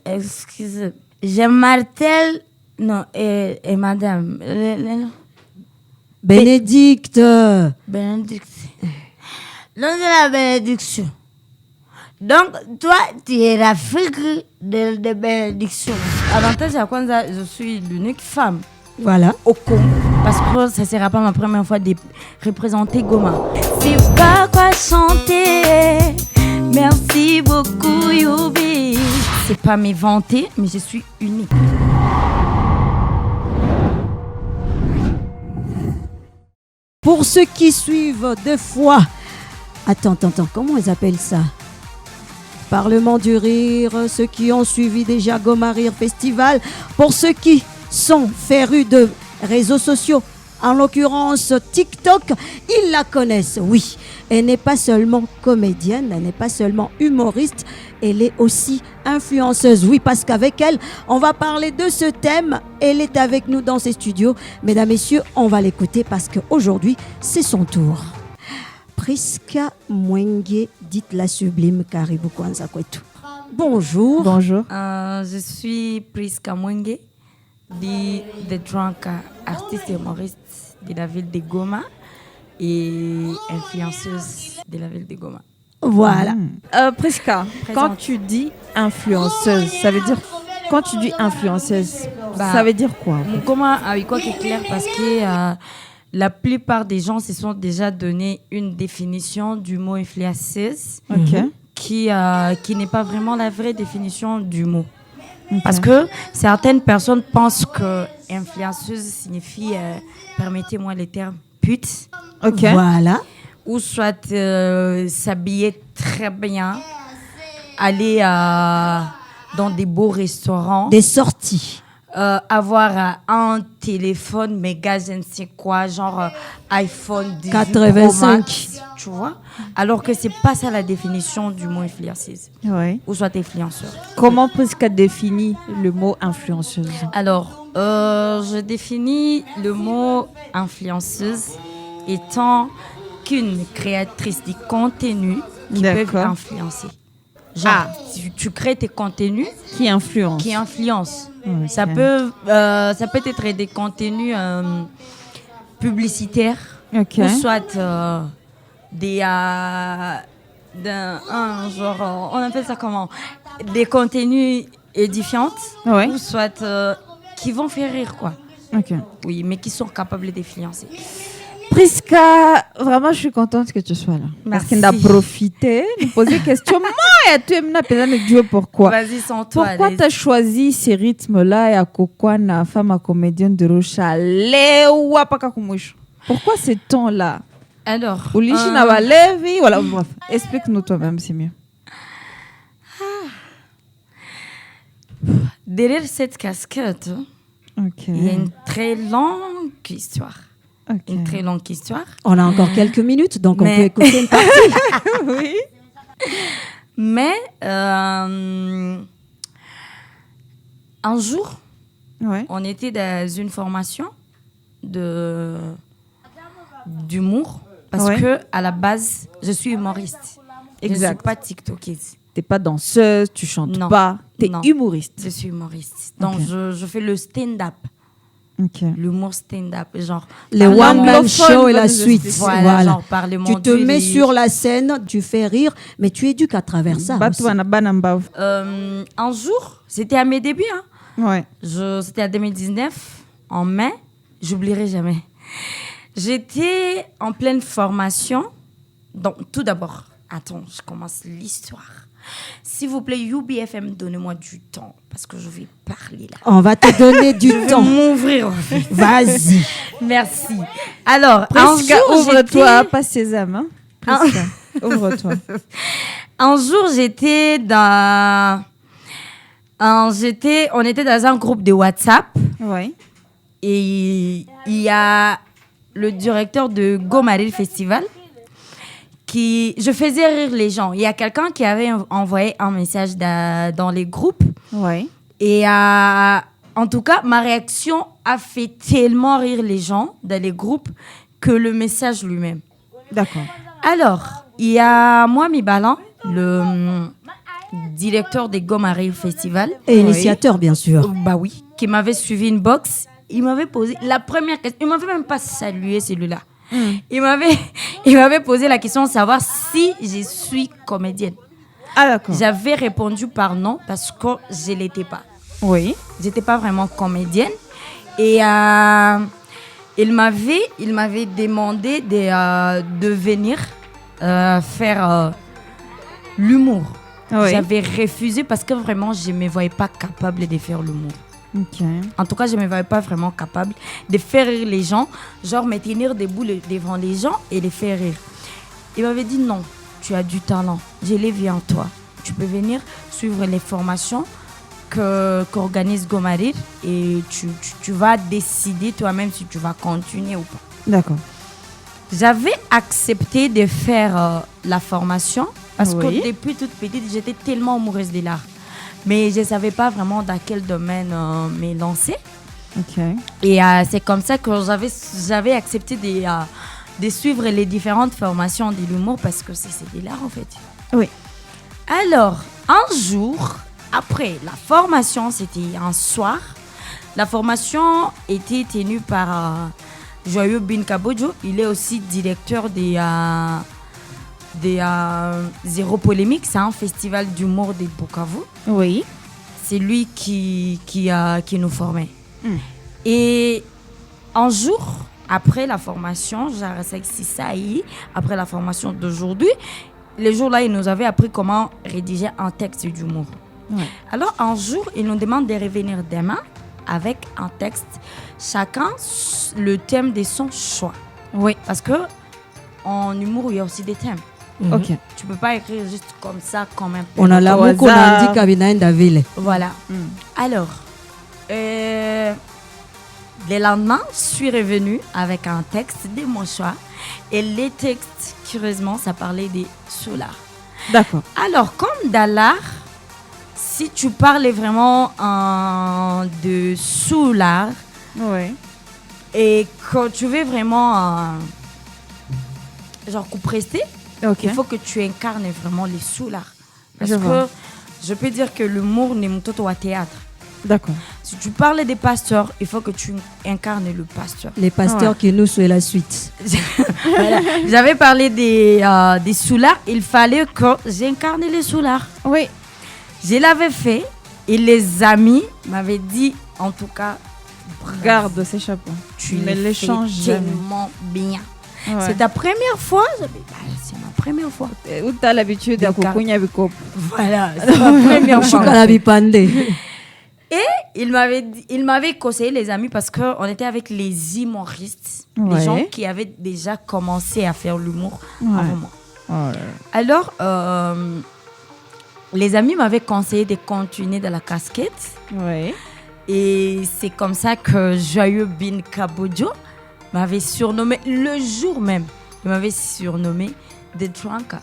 Excusez. Je m'appelle... Non, et madame... Bénédicte. Bénédicte. Donc, c'est la bénédiction. Donc, toi, tu es la fille de bénédiction. Avantage à quoi je suis l'unique femme. Voilà. Au Congo. Parce que ça ne sera pas ma première fois de représenter Goma. C'est pas quoi chanter. Merci beaucoup, Youbi. C'est pas m'inventer, mais je suis unique. Pour ceux qui suivent deux fois... Attends, comment ils appellent ça? Parlement du rire, ceux qui ont suivi déjà Goma Rire Festival. Pour ceux qui sont férus de réseaux sociaux, en l'occurrence TikTok, ils la connaissent, oui. Elle n'est pas seulement comédienne, elle n'est pas seulement humoriste, elle est aussi influenceuse. Oui, parce qu'avec elle, on va parler de ce thème. Elle est avec nous dans ces studios. Mesdames, messieurs, on va l'écouter parce qu'aujourd'hui, c'est son tour. Priska Mwenge, dites la sublime Karibu Kwanza Kwetu. Bonjour. Bonjour. Je suis Priska Mwenge, de drunk artiste et humoriste de la ville de Goma et influenceuse de la ville de Goma. Voilà. Priska, quand tu dis influenceuse, ça veut dire... Quand tu dis influenceuse, ça veut dire quoi? Goma avec quoi qui est clair parce que... la plupart des gens se sont déjà donné une définition du mot influenceuse qui n'est pas vraiment la vraie définition du mot. Parce que certaines personnes pensent que influenceuse signifie, permettez-moi les termes, pute. Voilà. Ou soit s'habiller très bien, aller dans des beaux restaurants. Des sorties. Avoir un téléphone méga je ne sais quoi, genre iPhone 18 85 Pro Max, tu vois, alors que c'est pas ça la définition du mot influenceuse ou soit influenceur. Comment Priska définit le mot influenceuse? Alors je définis le mot influenceuse étant qu'une créatrice de contenu qui peut influencer. Genre, tu crées tes contenus qui influencent. Ça peut être des contenus publicitaires ou soit on appelle ça comment, des contenus édifiants ou soit qui vont faire rire quoi. Oui, mais qui sont capables d'influencer. Priska, vraiment, je suis contente que tu sois là. Merci. Parce qu'on a profité de poser des questions. Moi, tu es Dieu, pourquoi? Vas-y, sans toi. Pourquoi tu as choisi ces rythmes-là et à Kokwana, femme comédienne de Rocha? Pourquoi ces tons-là? Alors. Voilà, bref. Explique-nous toi-même, c'est mieux. Derrière cette casquette, il y a une très longue histoire. Une très longue histoire. On a encore quelques minutes, donc on peut écouter une partie. Oui. Mais un jour, on était dans une formation d'humour parce que à la base, je suis humoriste. Exact. Je ne suis pas tiktokeuse. T'es pas danseuse, tu chantes pas, tu es humoriste. Je suis humoriste. Donc je fais le stand-up. L'humour stand-up, genre les one-man show et la suite. Voilà. Genre, tu te mets sur la scène, tu fais rire, mais tu éduques à travers ça. Aussi. Un jour, c'était à mes débuts. C'était en 2019, en mai, j'oublierai jamais. J'étais en pleine formation. Donc, tout d'abord, attends, je commence l'histoire. S'il vous plaît, UBFM, donnez-moi du temps parce que je vais parler là. On va te donner du temps. M'ouvrir. Vas-y. Merci. Alors, Priska, ouvre-toi, pas sésame. Hein? Priska, ouvre-toi. Un jour, on était dans un groupe de WhatsApp. Et il y a le directeur de Goma Rire Festival. Je faisais rire les gens. Il y a quelqu'un qui avait envoyé un message dans les groupes. Et en tout cas, ma réaction a fait tellement rire les gens dans les groupes que le message lui-même. D'accord. Alors, il y a moi, Mibalan, directeur des Gomaril Festival. Et initiateur, bien sûr. Bah oui, qui m'avait suivi une box. Il m'avait posé la première question. Il m'avait même pas salué celui-là. Il m'avait posé la question de savoir si je suis comédienne. Ah d'accord. J'avais répondu par non parce que je l'étais pas. Oui. J'étais pas vraiment comédienne. Et il m'avait demandé de venir faire l'humour. Oui. J'avais refusé parce que vraiment, je ne me voyais pas capable de faire l'humour. Ok. En tout cas, je ne me voyais pas vraiment capable de faire rire les gens, genre me tenir debout devant les gens et les faire rire. Il m'avait dit non, tu as du talent, je l'ai vu en toi. Tu peux venir suivre les formations qu'organise Gomaril et tu vas décider toi-même si tu vas continuer ou pas. D'accord. J'avais accepté de faire la formation parce Oui. que depuis toute petite, j'étais tellement amoureuse de l'art. Mais je ne savais pas vraiment dans quel domaine me lancer. Ok. Et c'est comme ça que j'avais accepté de suivre les différentes formations de l'humour parce que c'est de l'art en fait. Oui. Alors, un jour, après la formation, c'était un soir, la formation était tenue par Joyeux Bin Kabodjo. Il est aussi directeur des Zéro Polémique. C'est un festival d'humour de Bukavu. Oui. C'est lui qui nous formait. Et un jour, après la formation, après la formation d'aujourd'hui, les jours-là, il nous avait appris comment rédiger un texte d'humour. Ouais. Alors, un jour, il nous demande de revenir demain avec un texte, chacun le thème de son choix. Oui. Parce que en humour, il y a aussi des thèmes. Ok. Tu peux pas écrire juste comme ça, comme un peu. On a l'amour qu'on a dit Kabina Ndavile. Voilà. Alors, le lendemain, je suis revenue avec un texte de mon choix. Et les textes, curieusement, ça parlait des soulards. D'accord. Alors, comme dans l'art, si tu parlais vraiment de soulard Oui. et quand tu veux vraiment genre coup pressé, Ok. il faut que tu incarnes vraiment les soulards. Parce Je vois. que je peux dire que l'humour n'est pas au théâtre. D'accord. Si tu parles des pasteurs, il faut que tu incarnes le pasteur. Les pasteurs qui nous suivent la suite. Voilà. J'avais parlé des soulards, il fallait que j'incarne les soulards. Oui. Je l'avais fait et les amis m'avaient dit, en tout cas, Garde ces chapeaux. tu ne les fais changes jamais. tellement bien. Ouais. C'est ta première fois? C'est ma première fois. Où tu as l'habitude de coucouiller avec eux. Voilà, c'est ma première fois. Choukala Et il m'avait conseillé les amis parce qu'on était avec les humoristes, Ouais. les gens qui avaient déjà commencé à faire l'humour avant moi. Oh là là. Alors, les amis m'avaient conseillé de continuer dans la casquette. Oui. Et c'est comme ça que Joyeux Bin Kabodjo m'avait surnommé, le jour même, il m'avait surnommé The Drunker.